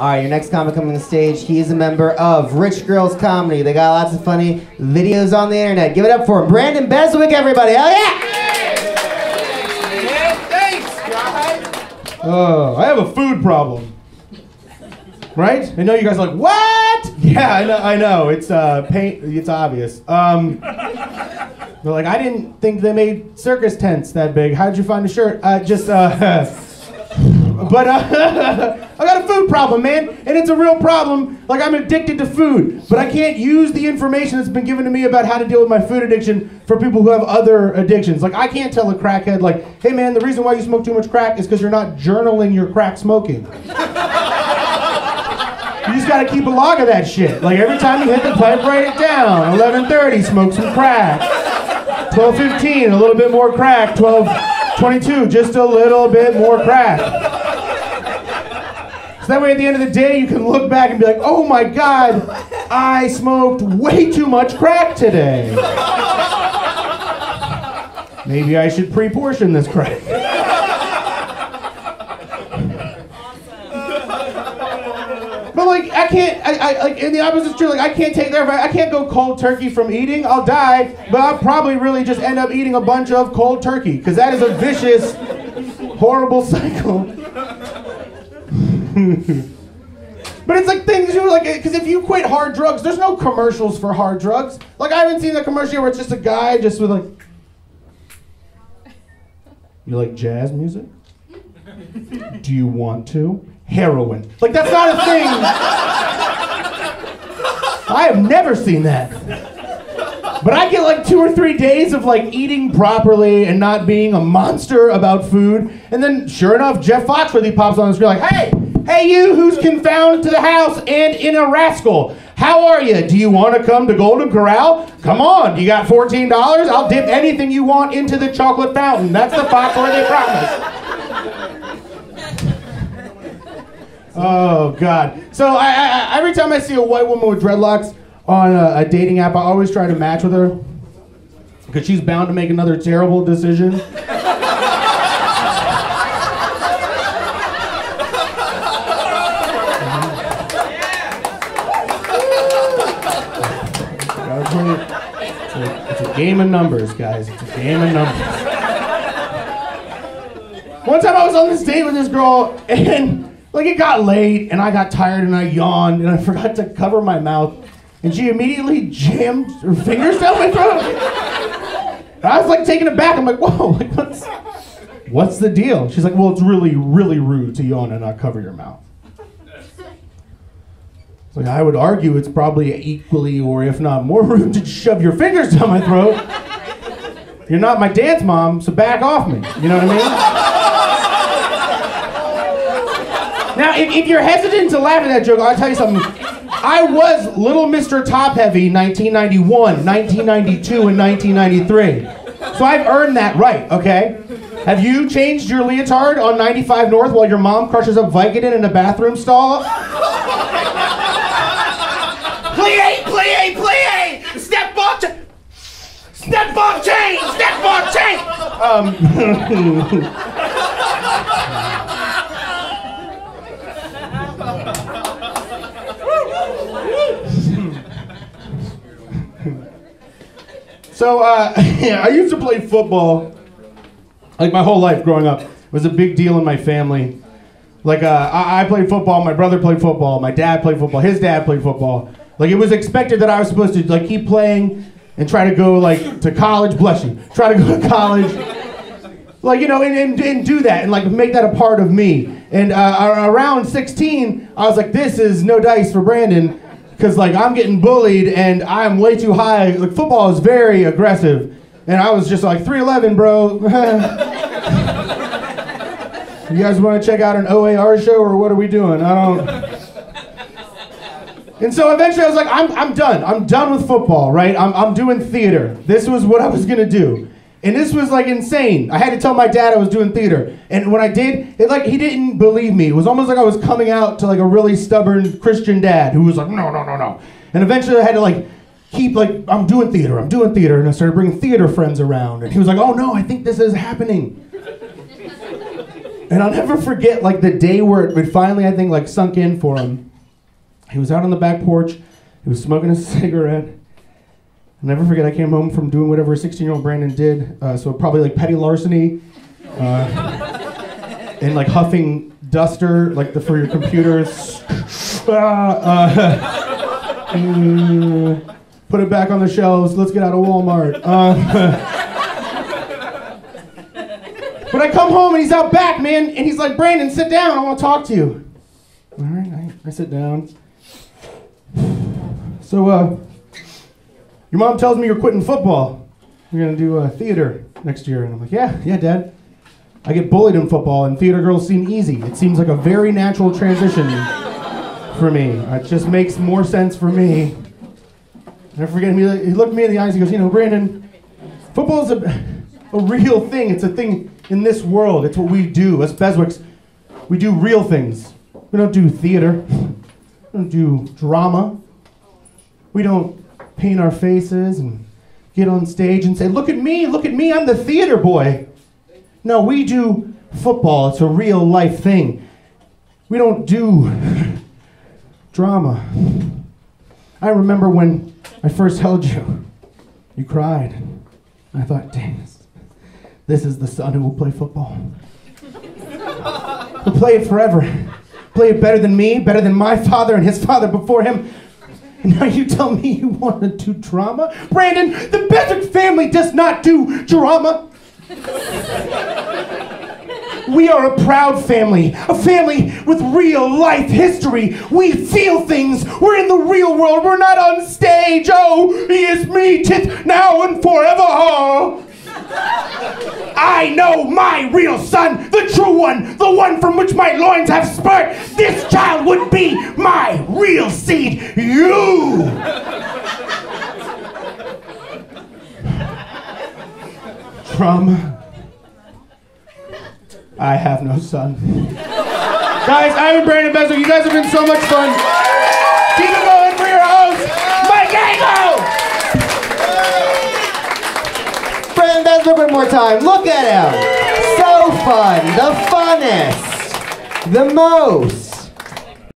All right, your next comic coming on the stage, he is a member of Rich Girls Comedy. They got lots of funny videos on the internet. Give it up for Brandon Beswick, everybody. Hell yeah! Yeah, thanks, guys. I have a food problem. Right? I know you guys are like, what? Yeah, I know. It's it's obvious. They're like, I didn't think they made circus tents that big. How'd you find a shirt? But I got a food problem, man, and it's a real problem. Like, I'm addicted to food, but I can't use the information that's been given to me about how to deal with my food addiction for people who have other addictions. Like, I can't tell a crackhead, like, hey, man, the reason why you smoke too much crack is because you're not journaling your crack smoking. You just gotta keep a log of that shit. Like, every time you hit the pipe, write it down. 11:30, smoke some crack. 12:15, a little bit more crack. 12:22, just a little bit more crack. So that way at the end of the day, you can look back and be like, oh my God, I smoked way too much crack today. Maybe I should pre-portion this crack. But like, I can't, like, in the opposite's true, like, I can't take that, I can't go cold turkey from eating, I'll die, but I'll probably really just end up eating a bunch of cold turkey, because that is a vicious, horrible cycle. But it's like things you like, because if you quit hard drugs, there's no commercials for hard drugs. Like, I haven't seen the commercial where it's just a guy just with like, you like jazz music? Do you want to? Heroin. Like, that's not a thing. I have never seen that. But I get like 2 or 3 days of like eating properly and not being a monster about food. And then sure enough, Jeff Foxworthy pops on the screen like, hey you who's confounded to the house and in a rascal. How are you? Do you want to come to Golden Corral? Come on, you got $14? I'll dip anything you want into the chocolate fountain. That's the Foxworthy promise. Oh, God. So every time I see a white woman with dreadlocks on a dating app, I always try to match with her because she's bound to make another terrible decision. It's a game of numbers, guys. It's a game of numbers. One time I was on this date with this girl, and like, it got late, and I got tired, and I yawned, and I forgot to cover my mouth, and she immediately jammed her fingers down my throat. And I was like taken aback. I'm like, whoa, like, what's the deal? She's like, well, it's really, really rude to yawn and not cover your mouth. It's like, I would argue it's probably equally, or if not more rude, to shove your fingers down my throat. You're not my dance mom, so back off me. You know what I mean? Now, if you're hesitant to laugh at that joke, I'll tell you something. I was Little Mr. Top Heavy 1991, 1992, and 1993. So I've earned that right, okay? Have you changed your leotard on 95 North while your mom crushes up Vicodin in a bathroom stall? Plie! Step ball change! Step ball change! So, I used to play football, like, my whole life growing up. It was a big deal in my family. Like, I played football, my brother played football, my dad played football, his dad played football. Like, it was expected that I was supposed to, like, keep playing and try to go, like, to college, bless you, try to go to college. Like, you know, and do that and, like, make that a part of me. And around 16, I was like, this is no dice for Brandon. Because, like, I'm getting bullied, and I'm way too high. Like, football is very aggressive. And I was just like, 3'11", bro. You guys want to check out an OAR show, or what are we doing? I don't... And so eventually I was like, I'm done. I'm done with football, right? I'm doing theater. This was what I was going to do. And this was, like, insane. I had to tell my dad I was doing theater. And when I did, he didn't believe me. It was almost like I was coming out to, like, a really stubborn Christian dad who was like, no. And eventually I had to, like, keep, like, I'm doing theater. And I started bringing theater friends around. And he was like, oh, no, I think this is happening. And I'll never forget, like, the day where it finally, I think, like, sunk in for him. He was out on the back porch. He was smoking a cigarette. I'll never forget, I came home from doing whatever a 16-year-old Brandon did. So probably, like, petty larceny. And, like, huffing duster, like, for your computers. Put it back on the shelves. Let's get out of Walmart. But I come home and he's out back, man, and he's like, Brandon, sit down. I want to talk to you. All right, I sit down. So, your mom tells me you're quitting football. You're going to do theater next year. And I'm like, yeah, Dad. I get bullied in football, and theater girls seem easy. It seems like a very natural transition for me. It just makes more sense for me. Never forget, he looked me in the eyes, he goes, you know, Brandon, football is a real thing. It's a thing in this world. It's what we do. As Beswicks, we do real things. We don't do theater. We don't do drama. We don't paint our faces and get on stage and say, look at me, I'm the theater boy. No, we do football. It's a real life thing. We don't do drama. I remember when I first held you, you cried. I thought, dang, this is the son who will play football. He'll play it forever. Play it better than me, better than my father and his father before him. And now you tell me you want to do drama? Brandon, the Beswick family does not do drama. We are a proud family, a family with real life history. We feel things. We're in the real world. We're not on stage. Oh, he is me, tit, now and forever. Oh. I know my real son, the true one, the one from which my loins have spurt. This child would be my real seed, you. Trauma. I have no son. Guys, I'm Brandon Beswick. You guys have been so much fun. Keep it going for your host, Mike Ango! Brandon Beswick one more time. Look at him. So fun. The funnest. The most.